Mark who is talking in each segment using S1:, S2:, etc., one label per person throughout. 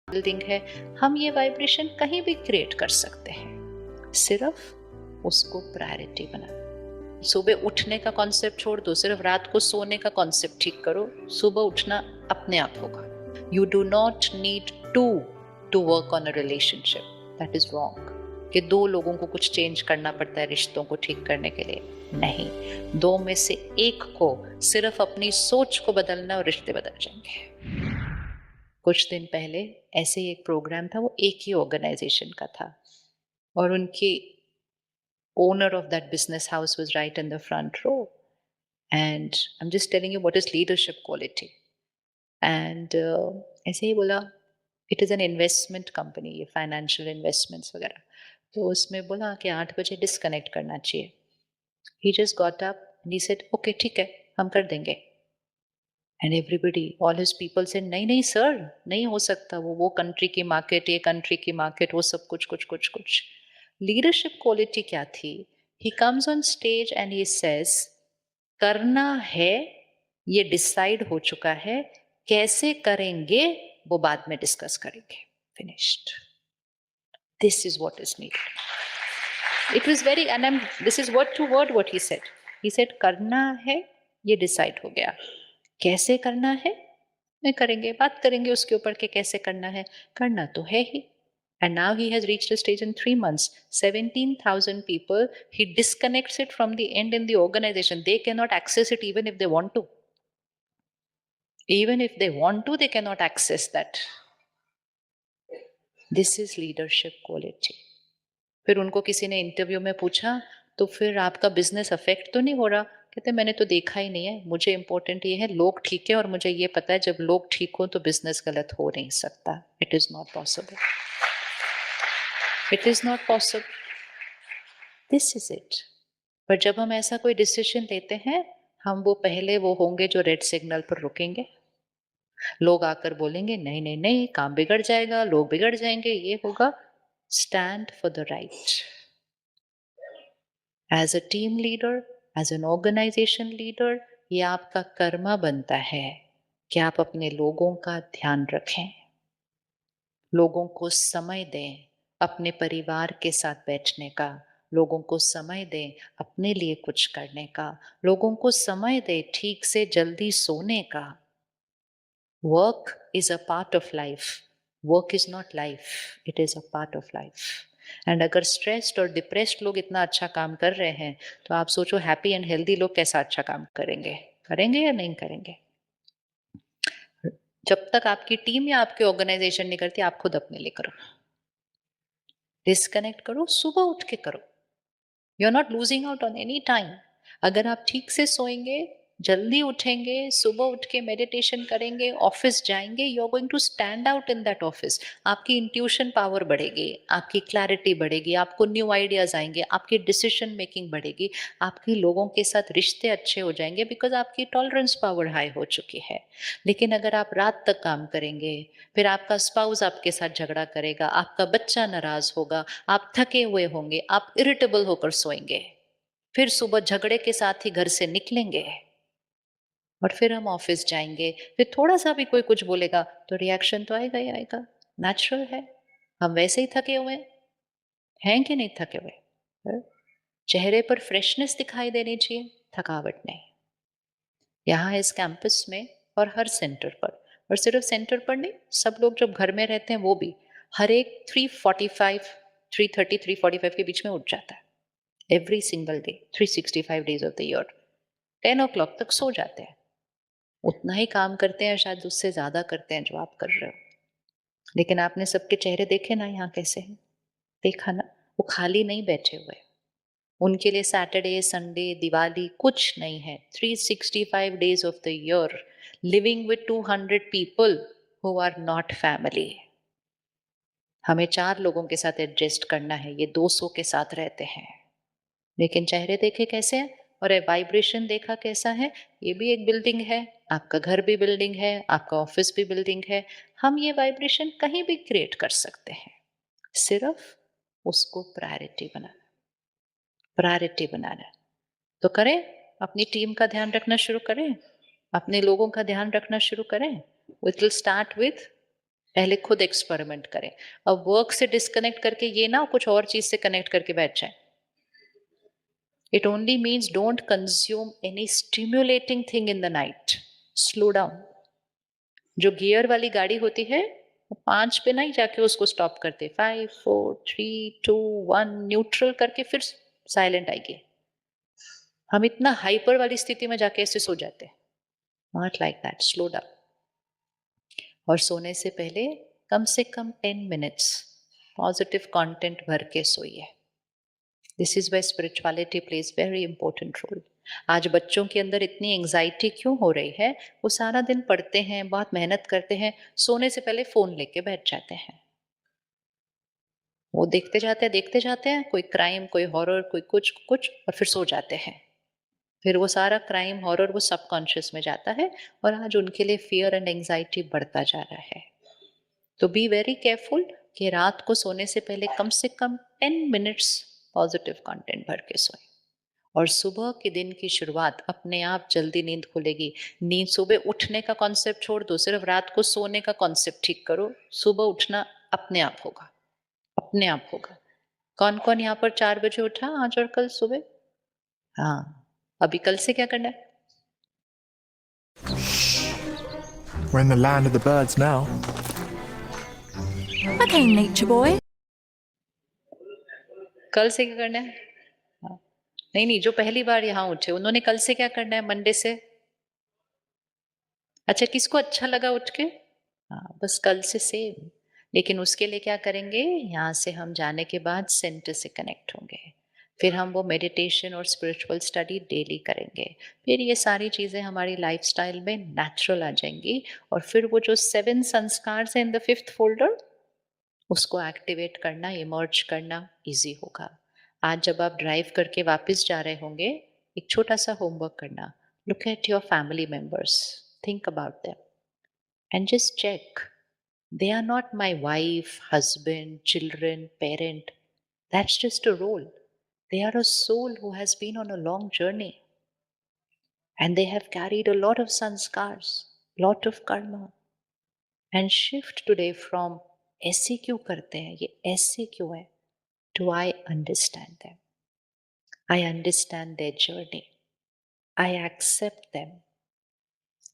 S1: Building है, हम ये वाइब्रेशन कहीं भी क्रिएट कर सकते हैं, सिर्फ उसको प्रायोरिटी बना। सुबह उठने का कॉन्सेप्ट छोड़ दो, सिर्फ रात को सोने का कॉन्सेप्ट ठीक करो, सुबह उठना अपने आप होगा। You do not need to work on a relationship, that is wrong. कि दो लोगों को कुछ चेंज करना पड़ता है रिश्तों को ठीक करने के लिए, नहीं। दो में से एक को सिर्फ अपनी सोच को बदलना और रिश्ते बदल जाएंगे। कुछ दिन पहले ऐसे ही एक प्रोग्राम था, वो एक ही ऑर्गेनाइजेशन का था और उनकी owner of that business house was right in the front row. And I'm just telling you what is leadership quality. And ऐसे ही बोला, it is an investment company, ये फाइनेंशियल इन्वेस्टमेंट्स वगैरह। तो उसमें बोला कि 8 बजे डिस्कनेक्ट करना चाहिए। He just got up and he said okay ठीक है, हम कर देंगे। And everybody, all his people said नहीं नहीं सर, नहीं हो सकता, वो कंट्री की मार्केट, ये कंट्री की मार्केट, वो सब कुछ कुछ कुछ कुछ। लीडरशिप क्वालिटी क्या थी? He comes on stage and he says करना है, ये डिसाइड हो चुका है, कैसे करेंगे वो बाद में डिस्कस करेंगे, finished. This is what is needed. It was very, and this is word to word what he said करना है, ये डिसाइड हो गया, कैसे करना है नहीं करेंगे, बात करेंगे उसके ऊपर कि कैसे करना है, करना तो है ही। And now he has reached a stage in 3 months, 17,000 people, he disconnects it from the end in the organization. They cannot access it even if they want to. Even if they want to, they cannot access that. This is leadership quality. फिर उनको किसी ने interview में पूछा, तो फिर आपका business affect तो नहीं हो रहा? कहते मैंने तो देखा ही नहीं है, मुझे इंपॉर्टेंट ये है लोग ठीक है, और मुझे ये पता है जब लोग ठीक हो तो बिजनेस गलत हो नहीं सकता। It is not possible, it is not possible, this is it. पर जब हम ऐसा कोई डिसीजन लेते हैं, हम वो पहले वो होंगे जो रेड सिग्नल पर रुकेंगे। लोग आकर बोलेंगे नहीं नहीं नहीं, काम बिगड़ जाएगा, लोग बिगड़ जाएंगे, ये होगा। Stand for the right. As a team leader, as an organization leader, ये आपका कर्मा बनता है कि आप अपने लोगों का ध्यान रखें, लोगों को समय दें अपने परिवार के साथ बैठने का, लोगों को समय दें अपने लिए कुछ करने का, लोगों को समय दें ठीक से जल्दी सोने का। Work is a part of life, work is not life, it is a part of life. And अगर स्ट्रेस्ड और डिप्रेस्ड लोग इतना अच्छा काम कर रहे हैं, तो आप सोचो हैप्पी एंड हेल्दी लोग कैसा अच्छा काम करेंगे, करेंगे या नहीं करेंगे? जब तक आपकी टीम या आपकी ऑर्गेनाइजेशन नहीं करती, आप खुद अपने लिए करो, डिस्कनेक्ट करो, सुबह उठ के करो। You are not losing out on any time. अगर आप ठीक से सोएंगे, जल्दी उठेंगे, सुबह उठ के मेडिटेशन करेंगे, ऑफिस जाएंगे, you are going to stand out in that office. आपकी इंट्यूशन पावर बढ़ेगी, आपकी क्लैरिटी बढ़ेगी, आपको न्यू आइडियाज आएंगे, आपकी डिसीजन मेकिंग बढ़ेगी, आपके लोगों के साथ रिश्ते अच्छे हो जाएंगे, बिकॉज आपकी टॉलरेंस पावर हाई हो चुकी है। लेकिन अगर आप रात तक काम करेंगे, फिर आपका स्पाउस आपके साथ झगड़ा करेगा, आपका बच्चा नाराज होगा, आप थके हुए होंगे, आप इरिटेबल होकर सोएंगे, फिर सुबह झगड़े के साथ ही घर से निकलेंगे और फिर हम ऑफिस जाएंगे, फिर थोड़ा सा भी कोई कुछ बोलेगा तो रिएक्शन तो आएगा ही आएगा, नेचुरल है। हम वैसे ही थके हुए हैं कि नहीं थके हुए? हैं? चेहरे पर फ्रेशनेस दिखाई देनी चाहिए, थकावट नहीं। यहाँ इस कैंपस में और हर सेंटर पर, और सिर्फ सेंटर पर नहीं, सब लोग जब घर में रहते हैं वो भी, हर एक 3:45, 3:30, 3:45 के बीच में उठ जाता है। Every single day, 365 days of the year 10 o'clock तक सो जाते हैं। उतना ही काम करते हैं, शायद उससे ज्यादा करते हैं जो आप कर रहे हो। लेकिन आपने सबके चेहरे देखे ना यहाँ कैसे हैं? देखा ना, वो खाली नहीं बैठे हुए। उनके लिए सैटरडे, संडे, दिवाली कुछ नहीं है। 365 days of the year living with 200 people who are not family. हमें 4 लोगों के साथ एडजस्ट करना है, ये 200 के साथ रहते हैं। लेकिन चेहरे देखे कैसे हैं और वाइब्रेशन देखा कैसा है? ये भी एक बिल्डिंग है, आपका घर भी बिल्डिंग है, आपका ऑफिस भी बिल्डिंग है। हम ये वाइब्रेशन कहीं भी क्रिएट कर सकते हैं, सिर्फ उसको प्रायोरिटी बनाना। तो करें, अपनी टीम का ध्यान रखना शुरू करें, अपने लोगों का ध्यान रखना शुरू करें। इट विल स्टार्ट विथ पहले खुद एक्सपेरिमेंट करें। अब वर्क से डिस्कनेक्ट करके ये ना कुछ और चीज़ से कनेक्ट करके बैठ जाएँ। It only means don't consume any stimulating thing in the night. Slow down. जो गियर वाली गाड़ी होती है, वो 5 पे नहीं जाके उसको स्टॉप करते। 5, 4, 3, 2, 1 न्यूट्रल करके फिर साइलेंट आएगी। हम इतना हाइपर वाली स्थिति में जाके ऐसे सो जाते हैं। Not like that, slow down. और सोने से पहले कम से कम 10 मिनट्स पॉजिटिव कंटेंट भर के सोइए। This is why spirituality plays very important role. आज बच्चों के अंदर इतनी एंजाइटी क्यों हो रही है? वो सारा दिन पढ़ते हैं, बहुत मेहनत करते हैं, सोने से पहले फोन लेके बैठ जाते हैं। वो देखते जाते हैं, कोई क्राइम, कोई हॉरर, कोई कुछ कुछ, और फिर सो जाते हैं। फिर वो सारा क्राइम, हॉरर वो सबकॉन्शियस में जाता है, और आज उनके लिए फियर एंड एंजाइटी बढ़ता जा रहा है। तो बी वेरी केयरफुल कि रात को सोने से पहले कम से कम 10 मिनट्स पॉजिटिव कंटेंट भर के सोए। और सुबह के दिन की शुरुआत अपने आप जल्दी नींद खुलेगी। नींद, सुबह उठने का कॉन्सेप्ट छोड़ दो, सिर्फ रात को सोने का कॉन्सेप्ट ठीक करो। सुबह उठना अपने आप होगा, अपने आप होगा। कौन कौन यहाँ पर 4 बजे उठा आज और कल सुबह? हाँ, अभी कल से क्या करना है?
S2: We're in the land of the birds now.
S3: Okay, nature boy.
S1: कल से क्या करना है? हाँ। नहीं नहीं, जो पहली बार यहाँ उठे उन्होंने कल से क्या करना है, मंडे से? अच्छा, किसको अच्छा लगा उठ के? हाँ, बस कल से सेम। लेकिन उसके लिए क्या करेंगे? यहाँ से हम जाने के बाद सेंटर से कनेक्ट होंगे। फिर हम वो मेडिटेशन और स्पिरिचुअल स्टडी डेली करेंगे। फिर ये सारी चीजें हमारी लाइफस्टाइल में नेचुरल आ जाएंगी। और फिर वो जो 7 संस्कार है इन द 5th फोल्डर, उसको एक्टिवेट करना, इमर्ज करना इजी होगा। आज जब आप ड्राइव करके वापस जा रहे होंगे, एक छोटा सा होमवर्क करना। Look at your family members, think about them and just check. They are not my wife, husband, children, parent. That's just a role. They are a soul who has been on a long journey, and they have carried a lot of sanskars, lot of karma. And shift today from ऐसे क्यों करते हैं, ये ऐसे क्यों है, to I understand them. I understand their journey. I accept them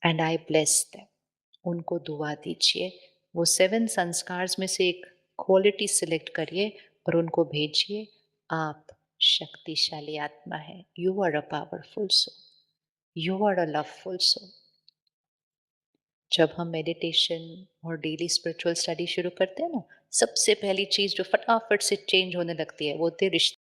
S1: and I bless them. उनको दुआ दीजिए। वो 7 संस्कार्स में से एक क्वालिटी सिलेक्ट करिए और उनको भेजिए। आप शक्तिशाली आत्मा है। You are a powerful soul, you are a loveful soul. जब हम मेडिटेशन और डेली स्पिरिचुअल स्टडी शुरू करते हैं ना, सबसे पहली चीज जो फटाफट से चेंज होने लगती है वो होती है रिश्ते।